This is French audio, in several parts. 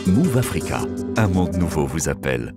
Move Africa, un monde nouveau vous appelle.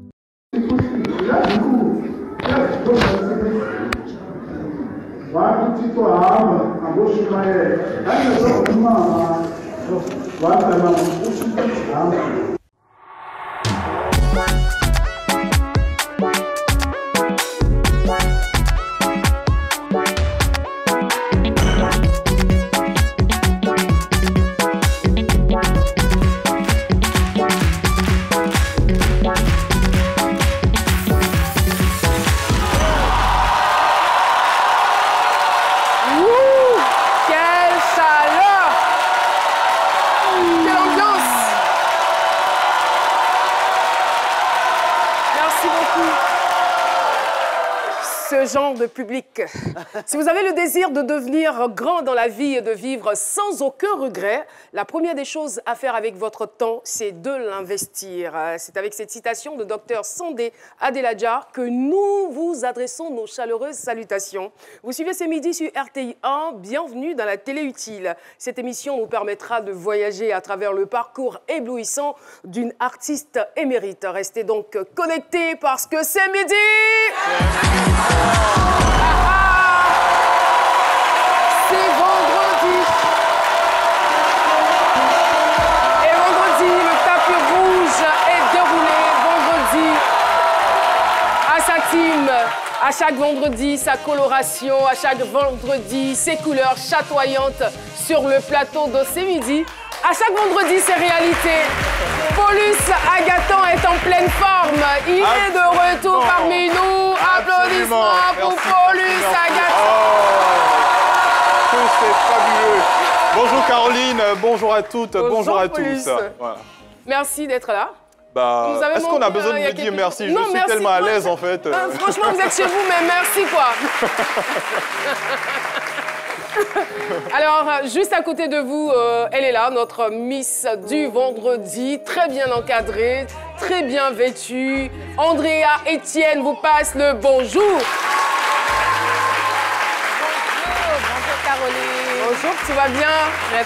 Genre de public. Si vous avez le désir de devenir grand dans la vie et de vivre sans aucun regret, la première des choses à faire avec votre temps, c'est de l'investir. C'est avec cette citation de Dr Sandé Adelaja que nous vous adressons nos chaleureuses salutations. Vous suivez ce midi sur RTI 1, bienvenue dans la télé utile. Cette émission vous permettra de voyager à travers le parcours éblouissant d'une artiste émérite. Restez donc connectés parce que c'est midi. C'est vendredi. Et vendredi, le tapis rouge est déroulé. Vendredi, à sa team. À chaque vendredi, sa coloration. À chaque vendredi, ses couleurs chatoyantes sur le plateau de ce midi. À chaque vendredi, c'est réalité. Paulus Agathon est en pleine forme. Il est de retour parmi nous. Applaudissements pour Paulus Agathon. C'est fabuleux. Bonjour Caroline, bonjour à toutes, bonjour à Paulus. tous. Voilà. Merci d'être là. Bah, est-ce qu'on a besoin de me dire merci? Non, je suis merci, tellement à l'aise en fait. Franchement, vous êtes chez vous, mais merci quoi. Alors, juste à côté de vous, elle est là, notre Miss du vendredi, très bien encadrée, très bien vêtue. Andrea Etienne vous passe le bonjour. Bonjour Caroline. Bonjour, tu vas bien?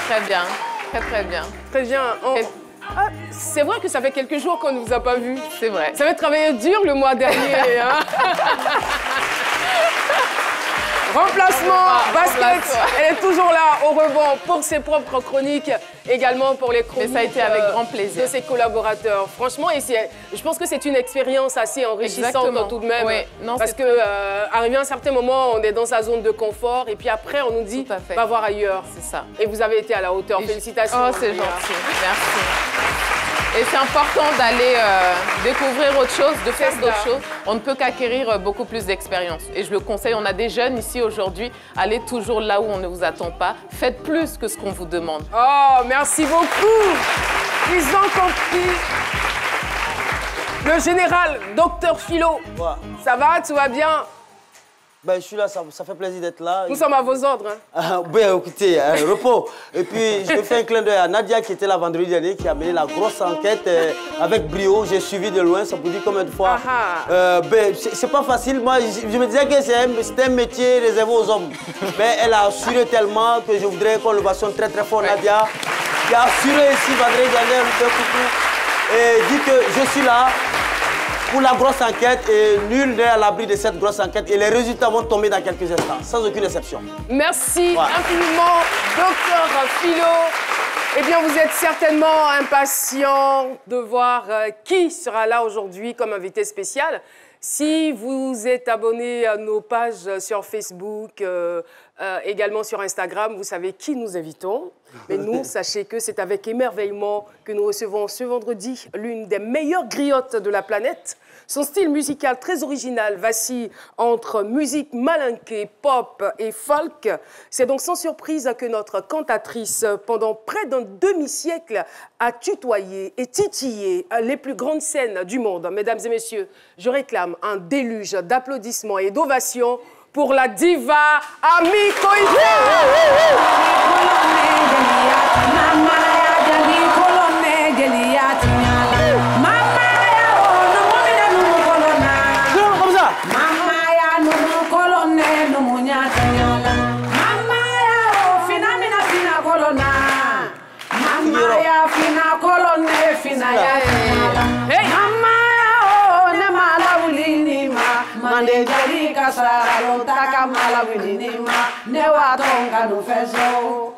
Très bien, très bien. Très bien. C'est vrai que ça fait quelques jours qu'on ne vous a pas vu. C'est vrai. Ça va travailler dur le mois dernier. Hein? Remplacement, basket, elle est toujours là au rebond pour ses propres chroniques, également pour les chroniques. Mais ça a été avec grand plaisir. De ses collaborateurs. Franchement, je pense que c'est une expérience assez enrichissante tout de même. Oui. Non, parce que arrivé à un certain moment, on est dans sa zone de confort et puis après, on nous dit va voir ailleurs. C'est ça. Et vous avez été à la hauteur. Félicitations. Oh, c'est gentil. Merci. Et c'est important d'aller découvrir autre chose, de faire d'autres choses. On ne peut qu'acquérir beaucoup plus d'expérience. Et je le conseille, on a des jeunes ici aujourd'hui, allez toujours là où on ne vous attend pas. Faites plus que ce qu'on vous demande. Oh, merci beaucoup. Ils ont compris. Le général, docteur Philo. Ouais. Ça va, tout va bien? Ben, je suis là, ça fait plaisir d'être là. Nous sommes à vos ordres. Hein. Ben, écoutez, repos. Et puis, je fais un clin d'œil à Nadia qui était là vendredi dernier, qui a mené la grosse enquête avec brio. J'ai suivi de loin, ça vous dit combien de fois. Ben, c'est pas facile. Moi, je me disais que c'était un métier réservé aux hommes. Mais elle a assuré tellement que je voudrais qu'on le passionne très très fort, Nadia, qui a assuré ici vendredi dernier, un coucou, et dit que je suis là pour la grosse enquête et nul n'est à l'abri de cette grosse enquête et les résultats vont tomber dans quelques instants, sans aucune exception. Merci infiniment, docteur Philo. Eh bien, vous êtes certainement impatient de voir qui sera là aujourd'hui comme invité spécial. Si vous êtes abonné à nos pages sur Facebook, également sur Instagram, vous savez qui nous invitons. Mais nous, sachez que c'est avec émerveillement que nous recevons ce vendredi l'une des meilleures griottes de la planète. Son style musical très original vacille entre musique malinquée, pop et folk. C'est donc sans surprise que notre cantatrice, pendant près d'un demi-siècle, a tutoyé et titillé les plus grandes scènes du monde. Mesdames et messieurs, je réclame un déluge d'applaudissements et d'ovations pour la diva Ami Koité. Wale jari kasara lo taka mala winima ne wa tonga do feso.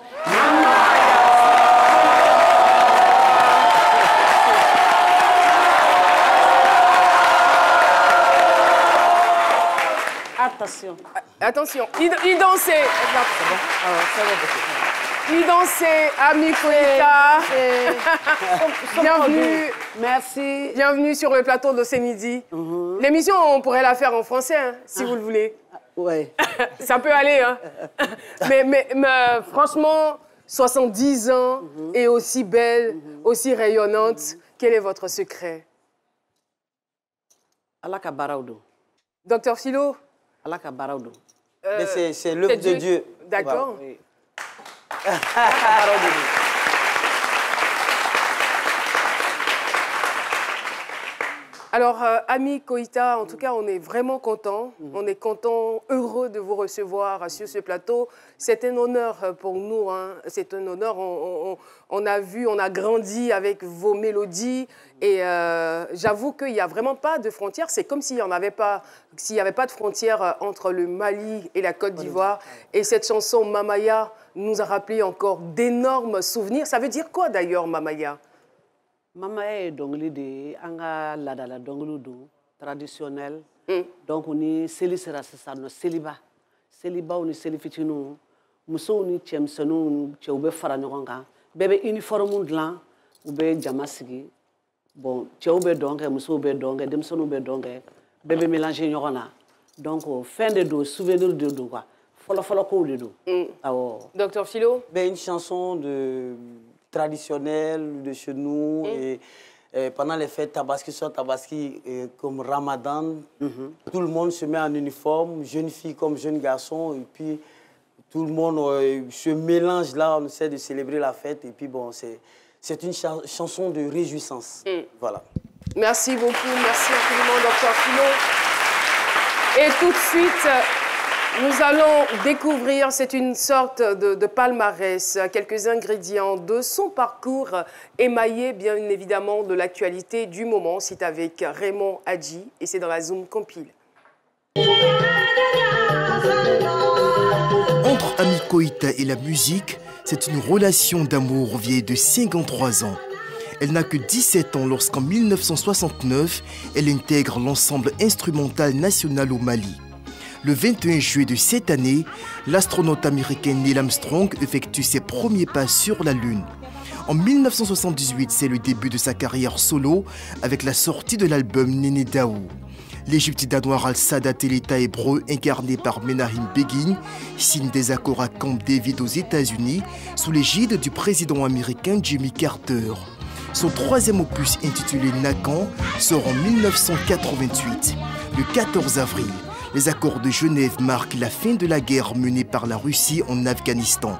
Attention. Attention, il dansait. Il dansait, Ami Koïta. Bienvenue. Merci. Bienvenue sur le plateau de ce midi. L'émission, on pourrait la faire en français, hein, si vous le voulez. Oui. Ça peut aller, hein. mais franchement, 70 ans et aussi belle, aussi rayonnante, quel est votre secret? Alaka Barawdo. Docteur Philo? Alaka Barawdo. C'est l'œuvre de Dieu. D'accord. Oui. Alors, Ami Koïta, en tout cas, on est vraiment content. On est content, heureux de vous recevoir sur ce plateau. C'est un honneur pour nous. Hein. C'est un honneur. On a vu, on a grandi avec vos mélodies. Et j'avoue qu'il n'y a vraiment pas de frontières. C'est comme s'il n'y avait pas de frontières entre le Mali et la Côte d'Ivoire. Et cette chanson, Mamaya, nous a rappelé encore d'énormes souvenirs. Ça veut dire quoi d'ailleurs, Mamaya? Mamaya est dongli de anga ladala donglu do traditionnel. Donc on est célibat ça no célibat. Célibat on est célifitinu. Muso on est chemsenu chewbe fara nyokonga. Bébé uniforme blanc ou be jamasigi. Bon chewbe donc muso be donc demsonu be donc bébé mélanger nyokona. Donc fin de do souvenir de do quoi. Folo ko de do. Docteur Philo? Ben, une chanson traditionnelle de chez nous et pendant les fêtes tabaski, comme Ramadan, tout le monde se met en uniforme, jeunes filles comme jeunes garçons, et puis tout le monde se mélange là, on essaie de célébrer la fête, et puis bon, c'est une chanson de réjouissance. Voilà. Merci beaucoup, merci infiniment, Docteur Philo. Et tout de suite, nous allons découvrir, c'est une sorte de palmarès, quelques ingrédients de son parcours émaillé bien évidemment de l'actualité du moment. C'est avec Raymond Hadji et c'est dans la Zoom Compile. Entre Ami Koïta et la musique, c'est une relation d'amour vieille de 53 ans. Elle n'a que 17 ans lorsqu'en 1969, elle intègre l'ensemble instrumental national au Mali. Le 21 juillet de cette année, l'astronaute américain Neil Armstrong effectue ses premiers pas sur la Lune. En 1978, c'est le début de sa carrière solo avec la sortie de l'album Néné Daou. L'Égypte d'Anwar al-Sadat et l'État hébreu incarné par Menachem Begin signent des accords à Camp David aux États-Unis sous l'égide du président américain Jimmy Carter. Son troisième opus intitulé Nakan sort en 1988. Le 14 avril, les accords de Genève marquent la fin de la guerre menée par la Russie en Afghanistan.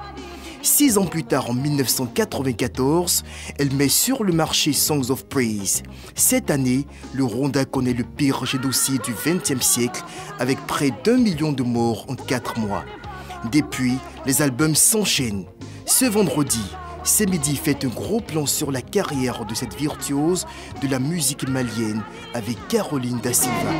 6 ans plus tard, en 1994, elle met sur le marché Songs of Praise. Cette année, le Rwanda connaît le pire génocide du XXe siècle avec près d'1 million de morts en 4 mois. Depuis, les albums s'enchaînent. Ce vendredi, Semidi fait un gros plan sur la carrière de cette virtuose de la musique malienne avec Caroline Da Silva.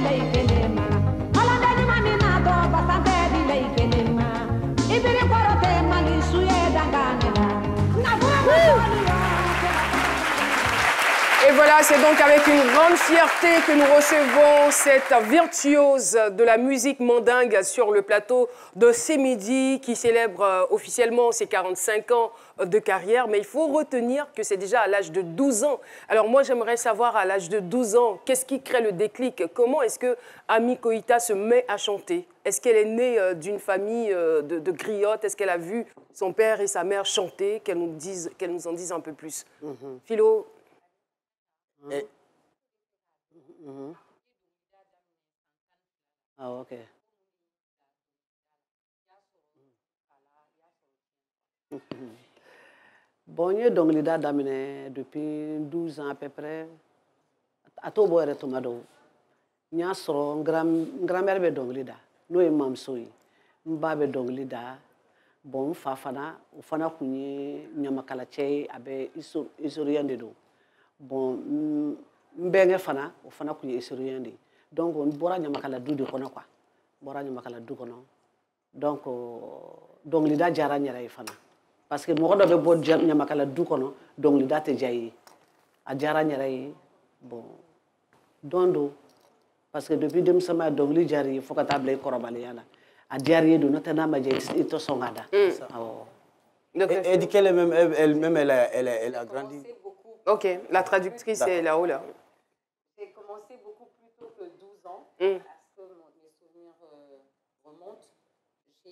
Et voilà, c'est donc avec une grande fierté que nous recevons cette virtuose de la musique mandingue sur le plateau de Semidi qui célèbre officiellement ses 45 ans de carrière. Mais il faut retenir que c'est déjà à l'âge de 12 ans. Alors moi, j'aimerais savoir à l'âge de 12 ans, qu'est-ce qui crée le déclic? Comment est-ce que Ami Koïta se met à chanter? Est-ce qu'elle est née d'une famille de griottes? Est-ce qu'elle a vu son père et sa mère chanter? Qu'elle nous en dise un peu plus. Philo? Ah, ok. Bon, je suis depuis 12 ans à peu près. À tout boire et tout madou. Nya soro grand-mère be donglida. No e mamsoyi. Mba be donglida. Bon fafana, ufana kunye nyamakala chei abe isoriande do. Bon mbenge fana, ufana kunye isoriande. Donc, on bora Nyamakala du de kono quoi. Bora Nyamakala du kono. Donc, lida jara nyara ifana. Parce que moi, je vais Nyamakala du kono, donc lida te jayi. A jara nyara bon. Dondo. Parce que depuis 2 semaines, donc li jari, il faut que tu aies korobaliana. A jari de notre nama jayi, to songada. Elle dit qu'elle-même, elle a grandi. Ok, la traductrice est là-haut, là. J'ai commencé beaucoup plus tôt que 12 ans, parce que mes souvenirs remontent. Je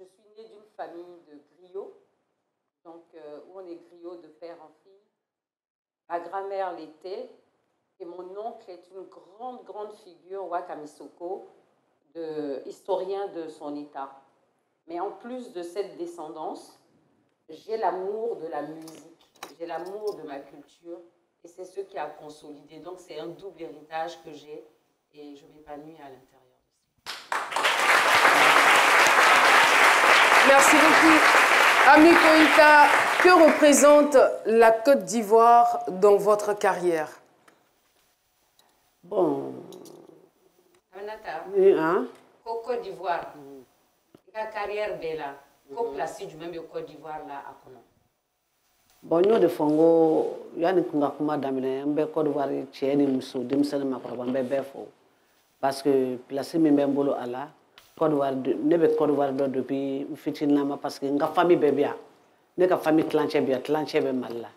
suis née d'une famille de griots, donc où on est griots de père en fille. Ma grand-mère l'était, et mon oncle est une grande figure, Wakamisoko, historien de son état. Mais en plus de cette descendance, j'ai l'amour de la musique, j'ai l'amour de ma culture, et c'est ce qui a consolidé. Donc c'est un double héritage que j'ai, et je m'épanouis à l'intérieur de ça. Merci beaucoup. Ami Koïta, que représente la Côte d'Ivoire dans votre carrière? Bon. Aminata, Hein? Côte d'Ivoire, la carrière bella, qu'au place du même Côte d'Ivoire là à comment? Bon, nous de Fongo, yani kunga kuma damine, mbe Côte d'Ivoire tieni muso, dimsene makoroba mbe befo. Parce que place mi mbe mbolo ala, Côte d'Ivoire, nebe Côte d'Ivoire depuis fitinama parce que nga famille bebia, ne ka famille clanche be malla.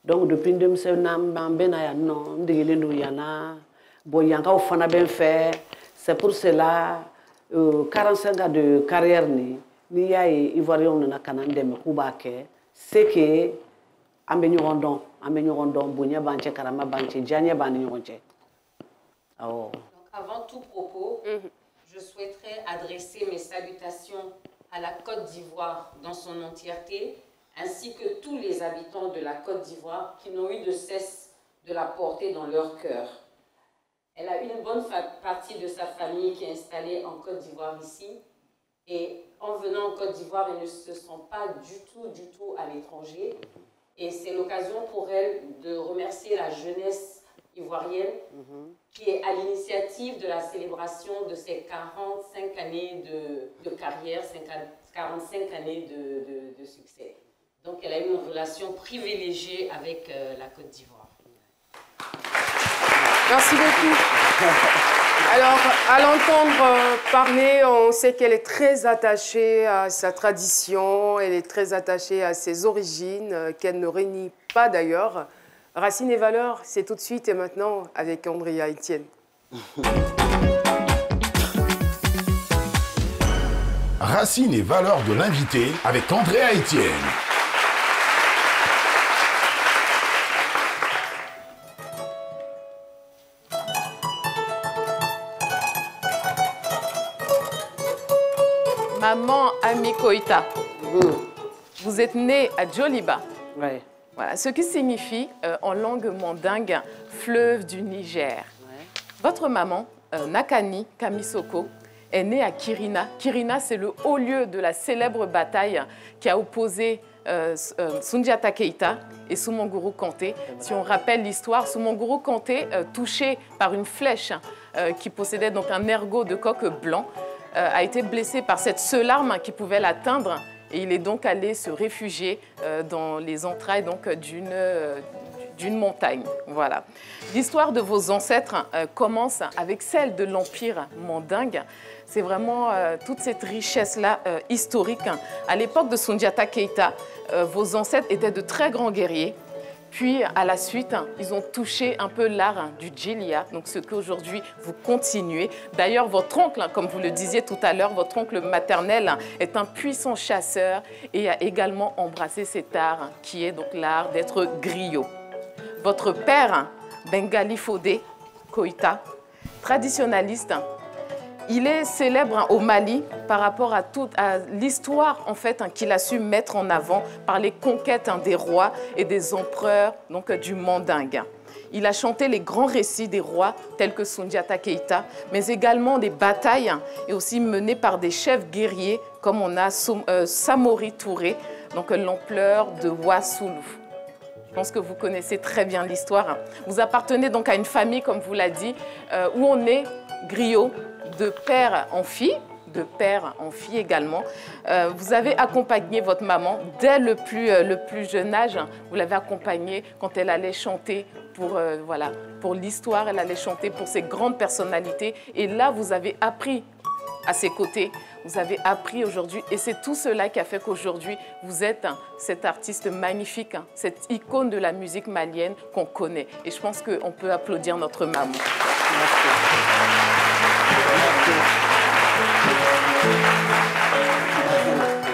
Donc depuis dimsene mbe na ya non, ndigile ndu yana, bon yanka o fana ben fait, c'est pour cela 45 ans de carrière ni ya Ivoirien na kanande me kubake, c'est que ambe ñorondon buña banche karama banche janye bani ñoronche. Donc avant tout propos, je souhaiterais adresser mes salutations à la Côte d'Ivoire dans son entièreté, ainsi que tous les habitants de la Côte d'Ivoire qui n'ont eu de cesse de la porter dans leur cœur. Elle a une bonne partie de sa famille qui est installée en Côte d'Ivoire ici, et en venant en Côte d'Ivoire, elle ne se sent pas du tout à l'étranger. Et c'est l'occasion pour elle de remercier la jeunesse ivoirienne qui est à l'initiative de la célébration de ses 45 années de carrière, 45 années de succès. Donc elle a eu une relation privilégiée avec la Côte d'Ivoire. Merci beaucoup. Alors, à l'entendre parler, on sait qu'elle est très attachée à sa tradition, elle est très attachée à ses origines, qu'elle ne renie pas d'ailleurs. Racines et valeurs, c'est tout de suite et maintenant avec Andrea Etienne. Racines et valeurs de l'invité avec Andrea Etienne. Maman Ami Koïta, vous êtes née à Djoliba. Ouais. Voilà, ce qui signifie en langue mandingue fleuve du Niger. Ouais. Votre maman, Nakani Kamisoko, est née à Kirina. Kirina, c'est le haut lieu de la célèbre bataille qui a opposé Soundiata Keïta et Soumanguru Kanté. Si on rappelle l'histoire, Soumanguru Kanté, touché par une flèche qui possédait donc un ergot de coq blanc, a été blessé par cette seule arme qui pouvait l'atteindre et il est donc allé se réfugier dans les entrailles d'une montagne. Voilà. L'histoire de vos ancêtres commence avec celle de l'Empire mandingue. C'est vraiment toute cette richesse-là historique. À l'époque de Soundiata Keïta, vos ancêtres étaient de très grands guerriers. Puis, à la suite, ils ont touché un peu l'art du Djilia, donc ce qu'aujourd'hui vous continuez. D'ailleurs, votre oncle, comme vous le disiez tout à l'heure, votre oncle maternel est un puissant chasseur et a également embrassé cet art qui est donc l'art d'être griot. Votre père, Bengali Fodé Koïta, traditionnaliste, il est célèbre au Mali par rapport à l'histoire en fait qu'il a su mettre en avant par les conquêtes des rois et des empereurs donc, du mandingue. Il a chanté les grands récits des rois tels que Soundiata Keïta, mais également des batailles et aussi menées par des chefs guerriers comme on a Samori Touré, donc l'ampleur de Wassoulou. pense que vous connaissez très bien l'histoire. Vous appartenez donc à une famille, comme vous l'a dit, où on est griot de père en fille, de père en fille également. Vous avez accompagné votre maman dès le plus jeune âge. Vous l'avez accompagnée quand elle allait chanter pour l'histoire, elle allait chanter pour ses grandes personnalités. Et là, vous avez appris à ses côtés. Vous avez appris aujourd'hui et c'est tout cela qui a fait qu'aujourd'hui, vous êtes cet artiste magnifique, cette icône de la musique malienne qu'on connaît. Et je pense qu'on peut applaudir notre maman. Merci.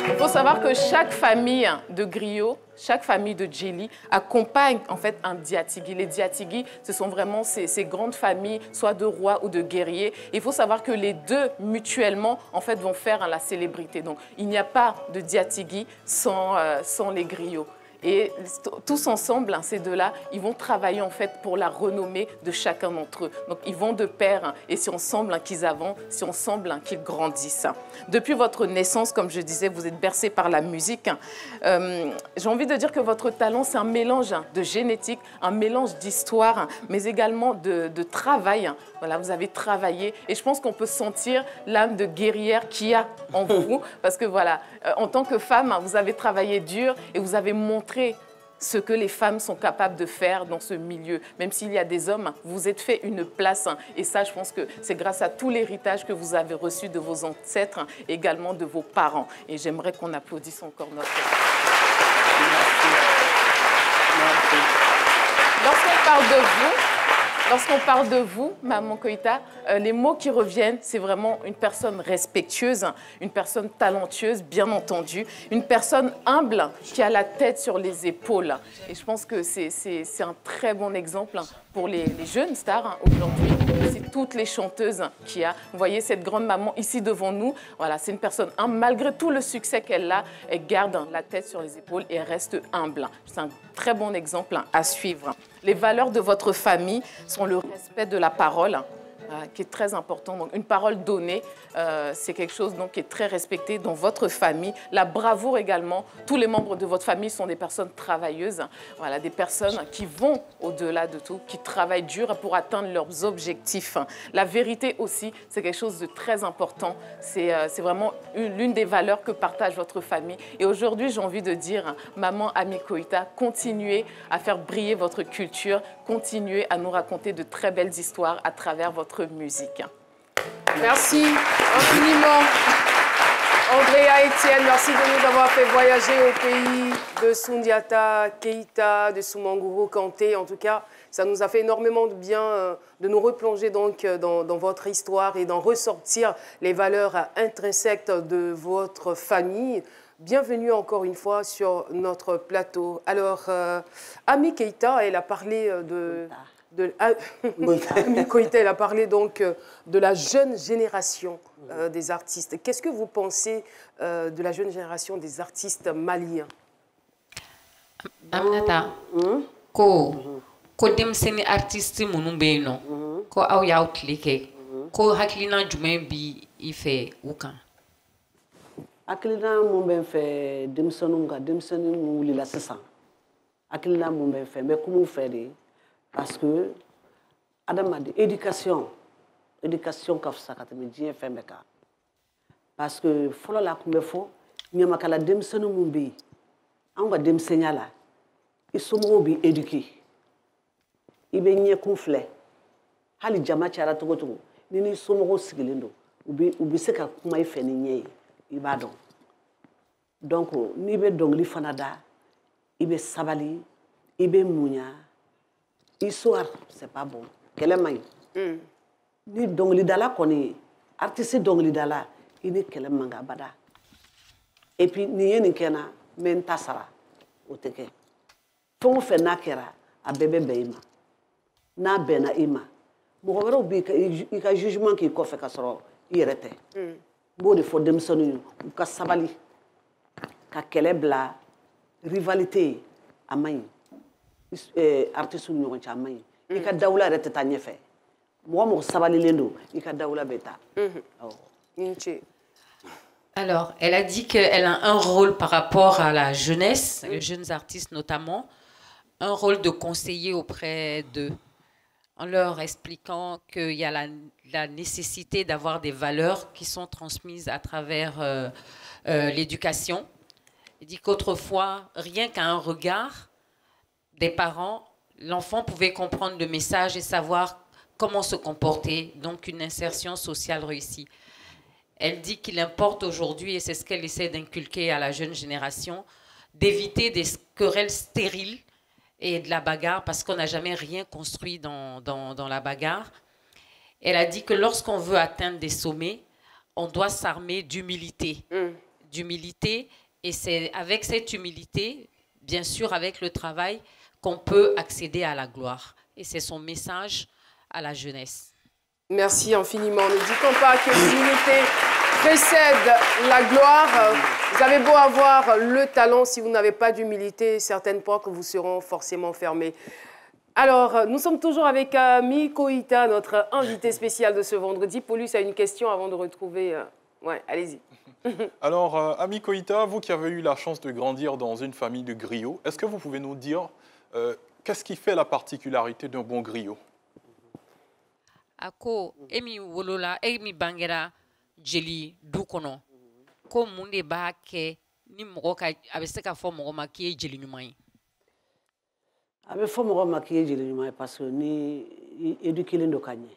Il faut savoir que chaque famille de griots, chaque famille de djeli accompagne en fait un diatigui. Les diatigui, ce sont vraiment ces grandes familles, soit de rois ou de guerriers. Il faut savoir que les deux, mutuellement, en fait, vont faire la célébrité. Donc, il n'y a pas de diatigui sans les griots. Et tous ensemble, ces deux-là, ils vont travailler en fait pour la renommée de chacun d'entre eux. Donc ils vont de pair et c'est ensemble qu'ils avancent, c'est ensemble qu'ils grandissent. Depuis votre naissance, comme je disais, vous êtes bercé par la musique. J'ai envie de dire que votre talent, c'est un mélange de génétique, un mélange d'histoire, mais également de travail. Voilà, vous avez travaillé et je pense qu'on peut sentir l'âme de guerrière qu'il y a en vous. Parce que voilà, en tant que femme, vous avez travaillé dur et vous avez montré ce que les femmes sont capables de faire dans ce milieu. Même s'il y a des hommes, vous êtes fait une place. Et ça, je pense que c'est grâce à tout l'héritage que vous avez reçu de vos ancêtres, également de vos parents. Et j'aimerais qu'on applaudisse encore notre... Lorsqu'on parle de vous, Maman Koïta, les mots qui reviennent, c'est vraiment une personne respectueuse, une personne talentueuse, bien entendu, une personne humble qui a la tête sur les épaules. Et je pense que c'est un très bon exemple pour les jeunes stars aujourd'hui. C'est toutes les chanteuses qu'il y a. Vous voyez cette grande maman ici devant nous. Voilà, c'est une personne humble. Malgré tout le succès qu'elle a, elle garde la tête sur les épaules et elle reste humble. C'est un très bon exemple à suivre. Les valeurs de votre famille sont le respect de la parole, qui est très important. Donc, une parole donnée, c'est quelque chose donc, qui est très respecté dans votre famille. La bravoure également. Tous les membres de votre famille sont des personnes travailleuses. Voilà, des personnes qui vont au-delà de tout, qui travaillent dur pour atteindre leurs objectifs. La vérité aussi, c'est quelque chose de très important. C'est vraiment l'une des valeurs que partage votre famille. Et aujourd'hui, j'ai envie de dire, Maman Ami Koïta, continuez à faire briller votre culture, continuez à nous raconter de très belles histoires à travers votre musique. Merci infiniment, Andrea Etienne. Merci de nous avoir fait voyager au pays de Soundiata Keïta, de Soumanguru Kanté. En tout cas, ça nous a fait énormément de bien de nous replonger donc dans votre histoire et d'en ressortir les valeurs intrinsèques de votre famille. Bienvenue encore une fois sur notre plateau. Alors, Ami Keïta, elle a parlé Ami Koïta, elle a parlé donc de la jeune génération des artistes. Qu'est-ce que vous pensez de la jeune génération des artistes maliens? Aminata, ko demseni artiste munu be no, ko aw ya utlike, ko haklina jumen bi ife ukan. Haklina mun bɛ fɛ denmisɛnninw ka denmisɛnnin mun wulila sisan haklina mun bɛ fɛ mais kuma fɛ de parce que adamaden éducation ka fisa ka tɛmɛ diɲɛ fɛn bɛɛ kan parce que fɔlɔ la kun bɛ fɔ ɲamakala denmisɛnnin mun bɛ yen anw ka denmisɛnninya la i somɔgɔw b'i éduquer i bɛ ɲɛkun filɛ hali jama cayara cogo cogo ni n'i somɔgɔw sigilen don u bɛ se ka kuma i fɛ ni ɲɛ ye i b'a dɔn donc n'i bɛ dɔnkili fana da i bɛ sabali i bɛ muɲa histoire c'est pas bon kɛlɛ man ɲi ni dɔnkilidala kɔni artiste dɔnkilidala i ni kɛlɛ man kan abada et puis nin ye nin kɛ n na n bɛ n ta sara o tɛ kɛ fɛn o fɛn n'a kɛra a bɛɛ bɛ bɛn i ma n'a bɛnna i ma mɔgɔ wɛrɛw b'i ka jugement k'i kɔfɛ ka sɔrɔ i yɛrɛ tɛ n b'o de fɔ denmisɛnninw ye u ka sabali ka kɛlɛ bila rivalité a man ɲi artistes ni ɲɔgɔn cɛ a man ɲi i ka dawula yɛrɛ tɛ taa ɲɛfɛ mɔgɔ mɔgɔ sabalilen don i ka dawula bɛ taa. Alors, elle a dit qu'elle a un rôle par rapport à la jeunesse, les jeunes artistes notamment, un rôle de conseiller auprès d'eux, en leur expliquant qu'il y a la nécessité d'avoir des valeurs qui sont transmises à travers l'éducation. Il dit qu'autrefois, rien qu'à un regard des parents, l'enfant pouvait comprendre le message et savoir comment se comporter, donc une insertion sociale réussie. Elle dit qu'il importe aujourd'hui, et c'est ce qu'elle essaie d'inculquer à la jeune génération, d'éviter des querelles stériles et de la bagarre, parce qu'on n'a jamais rien construit dans la bagarre. Elle a dit que lorsqu'on veut atteindre des sommets, on doit s'armer d'humilité. D'humilité, et c'est avec cette humilité, bien sûr avec le travail, qu'on peut accéder à la gloire. Et c'est son message à la jeunesse. Merci infiniment. Ne dit-on pas que l'humilité précède la gloire? Vous avez beau avoir le talent, si vous n'avez pas d'humilité, certaines portes vous seront forcément fermées. Alors, nous sommes toujours avec Ami Koïta, notre invité spécial de ce vendredi. Paulus a une question avant de retrouver... Ouais, allez-y. Alors, Ami Koïta, vous qui avez eu la chance de grandir dans une famille de griots, est-ce que vous pouvez nous dire qu'est-ce qui fait la particularité d'un bon griot? Ako, emi wolola, emi bangera jeli du kono. Ko munde ba ke ni mɔgɔ ka a bɛ se ka fɔ mɔgɔ ma k'i ye jeli ɲuman ye. A bɛ fɔ mɔgɔ ma k'i ye jeli ɲuman ye parce que ni éduqué do ka ɲɛ,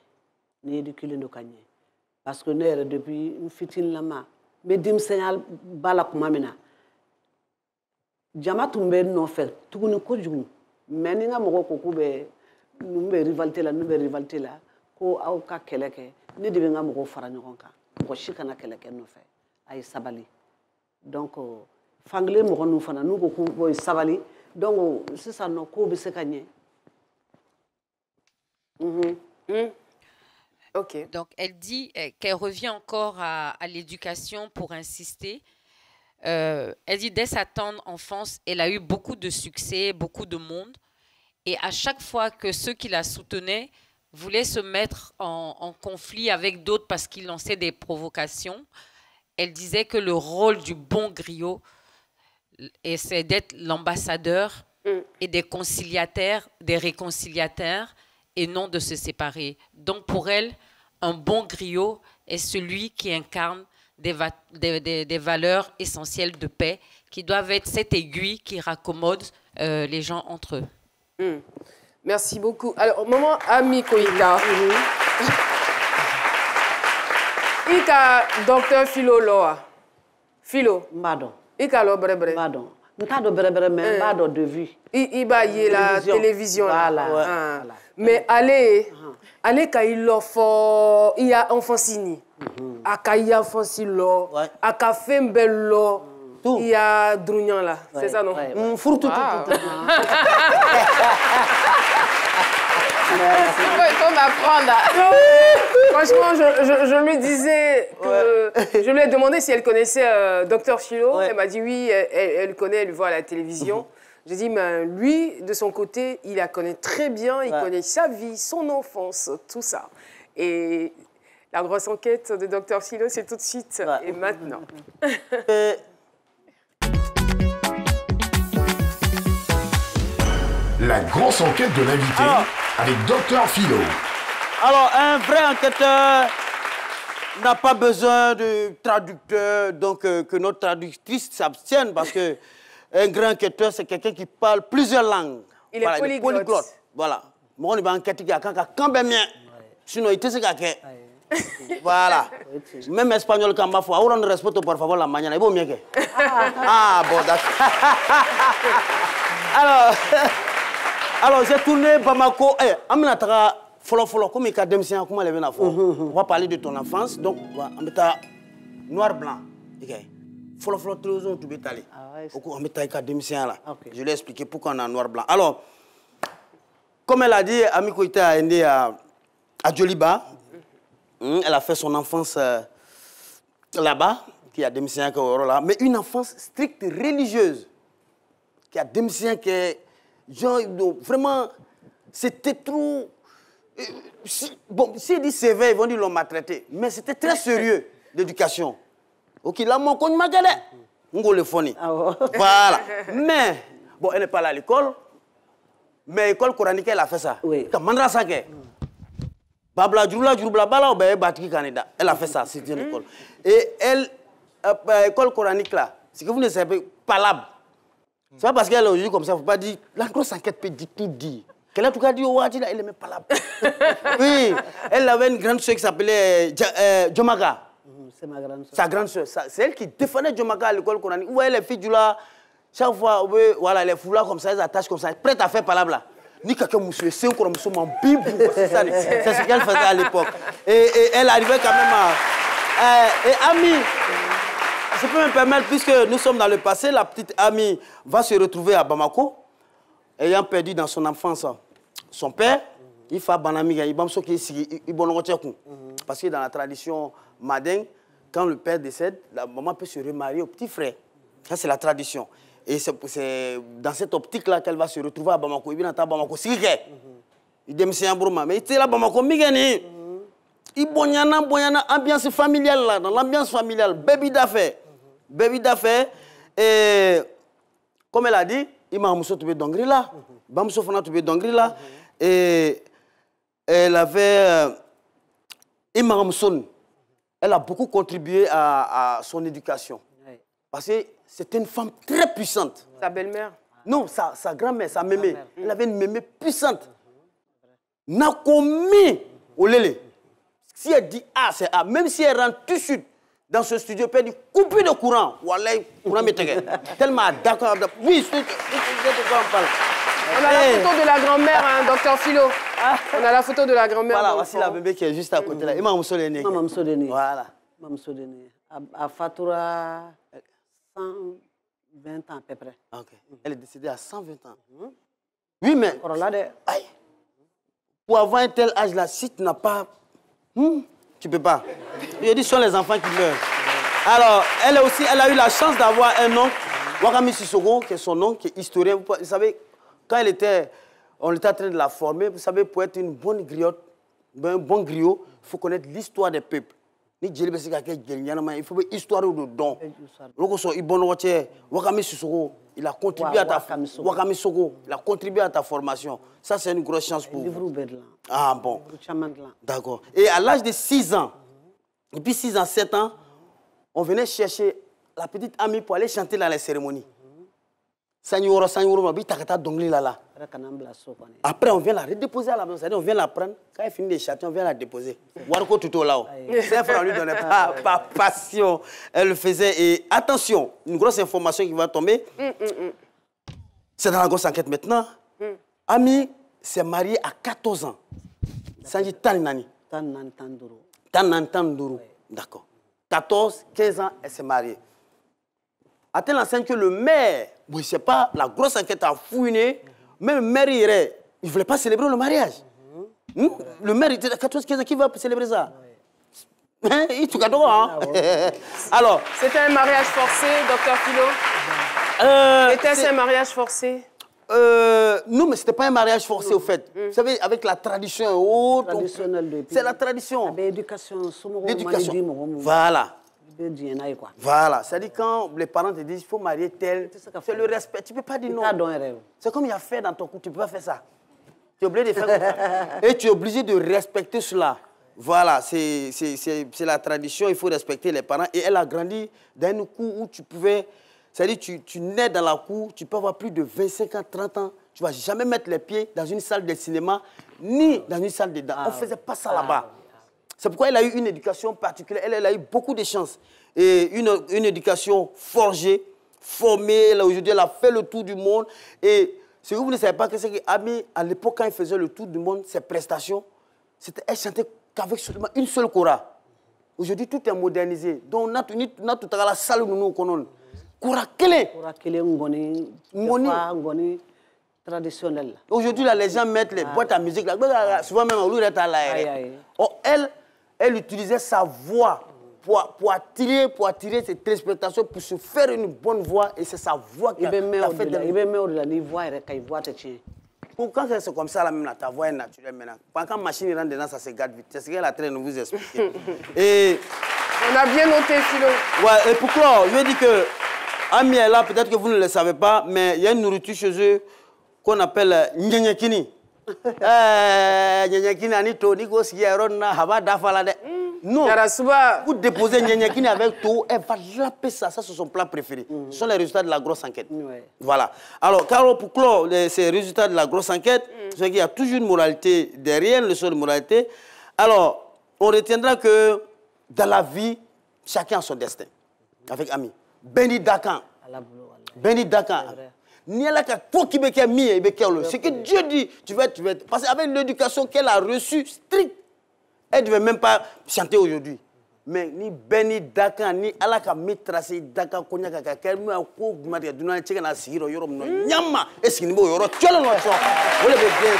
ni éduqué do ka ɲɛ. Parce que ne yɛrɛ depuis n fitininama n bɛ denmisɛnya ba la tuma min na jama tun bɛ n nɔfɛ tuguni kojugu mais ni n ka mɔgɔw ko k'u bɛ ninnu bɛ rivalité la ninnu bɛ rivalité la ko aw ka kɛlɛ kɛ ne de bɛ n ka mɔgɔw fara ɲɔgɔn kan mɔgɔ si kana kɛlɛ kɛ n nɔfɛ a ye sabali donc fankelen mɔgɔ ninnu fana n'u ko k'u ye sabali donc sisan nɔ kow bɛ se ka ɲɛ. Okay. Donc, elle dit qu'elle revient encore à l'éducation pour insister. Elle dit dès sa tendre enfance, elle a eu beaucoup de succès, beaucoup de monde. Et à chaque fois que ceux qui la soutenaient voulaient se mettre en conflit avec d'autres parce qu'ils lançaient des provocations, elle disait que le rôle du bon griot, c'est d'être l'ambassadeur et des conciliateurs, des réconciliateurs, et non de se séparer. Donc pour elle, un bon griot est celui qui incarne des valeurs essentielles de paix, qui doivent être cette aiguille qui raccommode les gens entre eux. Merci beaucoup. Alors, maman Ami Koïta, Ika docteur Philo Loa. Philo. Madon. Ika lo bre bre. Madon. Nta do bre bre mais madon de vue. Iba y la télévision. Voilà. Voilà. Mais allez quand il offre, il y a enfant signé. Aka y a enfant silo. Aka fait un bel lot. Il y a Drugnan là. C'est ça non? Fourtou. Il faut m'apprendre. Franchement, je lui disais que je lui ai demandé si elle connaissait Dr Philo. Elle m'a dit oui, elle connaît, elle le voit à la télévision. J'ai dit, mais lui, de son côté, il la connaît très bien, il connaît sa vie, son enfance, tout ça. Et la grosse enquête de Dr Philo, c'est tout de suite et maintenant. La grosse enquête de l'invité avec Dr Philo. Alors, un vrai enquêteur n'a pas besoin de traducteur, donc que notre traductrice s'abstienne parce que un grand enquêteur, c'est quelqu'un qui parle plusieurs langues. Il est polyglotte. Voilà. Moi, on va enquêter quand même bien. Sinon, il te sait qu'à voilà. Même espagnol, quand ma foi, on respecte por favor la mañana. Bon, bien que. Ah, bon, d'accord. Alors, j'ai tourné Bamako. Aminatara, follow, comme il y a des gens, comment les on va parler de ton enfance. Donc, on met noir-blanc. Follow, tous les tu peux aller. On met ta démission là. Je l'ai expliqué pourquoi on a noir-blanc. Alors, comme elle a dit, Ami Koïta est née à Djoliba. Elle a fait son enfance là-bas, qui a démissionné là. Mais une enfance stricte religieuse, qui a démissionné, qui est genre, vraiment, c'était trop. Bon, s'ils disent sévère, ils vont dire qu'ils l'ont maltraité. Mais c'était très sérieux, l'éducation. Ok, là, mon con m'a galé. On go le phone. Voilà. Mais, bon, elle n'est pas allée à l'école. Mais l'école coranique, elle a fait ça. Oui. Mandra Sake. Babla Djoubla Bala, ou bien Batiki Canada. Elle a fait ça, c'est une école. Et elle, l'école coranique là, c'est que vous ne savez pas, palabre. C'est pas parce qu'elle est aujourd'hui comme ça, il ne faut pas dire. La grosse enquête peut dire tout dire. Qu'elle a tout cas dit au Wadi, elle aimait palabre. Oui, elle avait une grande soeur qui s'appelait Djomaga. C'est ma grande soeur. Sa grande soeur. C'est elle qui défendait Djomaga à l'école coranique. Vous voyez les filles du là, chaque fois, oui, voilà, les foulards comme ça, elles attachent comme ça, prêtes à faire palabre là. Ni quelqu'un monsieur, c'est encore monsieur mon bibou. C'est ce qu'elle faisait à l'époque. Et elle arrivait quand même à. Et Ami. Je peux me permettre, puisque nous sommes dans le passé, la petite Ami va se retrouver à Bamako, ayant perdu dans son enfance son père. Il fait Banami, parce que dans la tradition madingue, quand le père décède, la maman peut se remarier au petit frère. Ça, c'est la tradition. Et c'est dans cette optique-là qu'elle va se retrouver à Bamako. Il vient à Bamako. Il dit, monsieur Ambrouma, mais il était là à Bamako, Migani. Il y a une ambiance familiale là, dans l'ambiance familiale, baby d'affaires. Et comme elle a dit, il m'a moussé tout dongri là. Bamousso fana tout dongri là. Et elle avait. Elle a beaucoup contribué à son éducation. Parce que c'était une femme très puissante. Sa belle-mère? Non, sa grand-mère, sa mémé. Elle avait une mémé puissante. Nakomi Olele. Si elle dit A, c'est A. Même si elle rentre tout de suite dans ce studio, elle dit coupure de courant. Wallahi, courant m'éteint. Tellement d'accord. Oui, c'est de quoi on parle. On a la photo de la grand-mère, hein, docteur Philo. On a la photo de la grand-mère. Voilà, voici la bébé qui est juste à côté là. Imam Soudeni. Imam Soudeni. Voilà. Imam Soudeni. À Fatoura, 120 ans à peu près. Ok. Elle est décédée à 120 ans. Oui, mais. Aïe. Pour avoir un tel âge là, si tu n'as pas. Tu peux pas. Je dis, ce sont les enfants qui meurent. Alors, elle aussi, elle a eu la chance d'avoir un oncle, Wakami Sissoko, qui est son oncle, qui est historien. Vous savez, quand on était en train de la former, vous savez, pour être une bonne griotte, un bon griot, il faut connaître l'histoire des peuples. Il faut l'histoire de don. Wakami Sissoko, il a contribué à ta Wakami Sissoko, il a contribué à ta formation. Ça, c'est une grosse chance pour vous. Ah bon. D'accord. Et à l'âge de 6 ans, depuis 6 ans, 7 ans, on venait chercher la petite Amie pour aller chanter dans les cérémonies. Après, on vient la redéposer à la maison. C'est-à-dire, on vient la prendre. Quand elle finit de chanter, on vient la déposer. Warko tout là-haut. C'est un frère, on lui donnait pas passion. Elle le faisait. Et attention, une grosse information qui va tomber. C'est dans la grosse enquête maintenant. Amie s'est mariée à 14 ans. Sanji Tanani. Tananduru. D'accord. 14, 15 ans, elle s'est mariée. À telle enseigne que le maire, oui, c'est pas la grosse enquête a fouiné, même le maire irait, il ne voulait pas célébrer le mariage. Le maire était à 14, 15 ans, qui va célébrer ça? Il te cadeau, hein? Alors. C'était un mariage forcé, docteur Philo? Était-ce un mariage forcé? Non, mais ce n'était pas un mariage forcé, au fait. Vous savez, avec la tradition et autres. C'est la tradition. L'éducation. Voilà. Voilà. C'est-à-dire quand les parents te disent qu'il faut marier tel, c'est le respect. Tu ne peux pas dire non. C'est comme il y a fait dans ton couple, tu ne peux pas faire ça. Tu es obligé de faire comme ça. Et tu es obligé de respecter cela. Voilà, c'est la tradition, il faut respecter les parents. Et elle a grandi dans un coup où tu pouvais... C'est-à-dire, tu nais dans la cour, tu peux avoir plus de 25 ans, 30 ans, tu ne vas jamais mettre les pieds dans une salle de cinéma, ni dans une salle de danse. On ne faisait pas ça là-bas. C'est pourquoi elle a eu une éducation particulière. Elle a eu beaucoup de chance. Et une éducation forgée, formée. Aujourd'hui, elle a fait le tour du monde. Et ce que vous ne savez pas, c'est qu'Ami, à l'époque, quand elle faisait le tour du monde, ses prestations, elle chantait qu'avec seulement une seule kora. Aujourd'hui, tout est modernisé. Donc, on a tout à la salle où nous connaissons. Traditionnel. Aujourd'hui, les gens mettent les boîtes à musique. Là, souvent même, on lui est à l'air. Elle utilisait sa voix pour attirer ses téléspectateurs, pour se faire une bonne voix. Et c'est sa voix qui a fait quand c'est comme ça, ta voix est naturelle maintenant. Quand la machine rentre dedans, ça se garde vite. C'est ce qu'elle a train de vous expliquer. Et on a bien noté, Philo. Ouais, et pour clore, je vais dire que Ami est là, peut-être que vous ne le savez pas, mais il y a une nourriture chez eux qu'on appelle Nyenyekini. Nyenyekini Anito, Nigo Sierona, Haba Dafalade. Non, vous déposez Nyenyekini avec tout, elle va laper ça. Ça, c'est son plat préféré. Ce sont les résultats de la grosse enquête. Voilà. Alors, Caro, pour clore ces résultats de la grosse enquête, c'est qu'il y a toujours une moralité derrière, le seul de moralité. Alors, on retiendra que dans la vie, chacun a son destin. Avec Ami. Beni Dakan. Beni Dakan. C'est que Dieu dit, tu vas être. Parce qu'avec l'éducation qu'elle a reçue, stricte, elle ne devait même pas chanter aujourd'hui. Mais ni Beni Dakan, ni Alaka Mitrasi Dakan, Konyaka, Kelme, Kou, Maria, Duna, Tchèque, Siro, Yorom, Nyama, est-ce qu'il y a un Yoro, tu as le nom. Vous l'avez bien.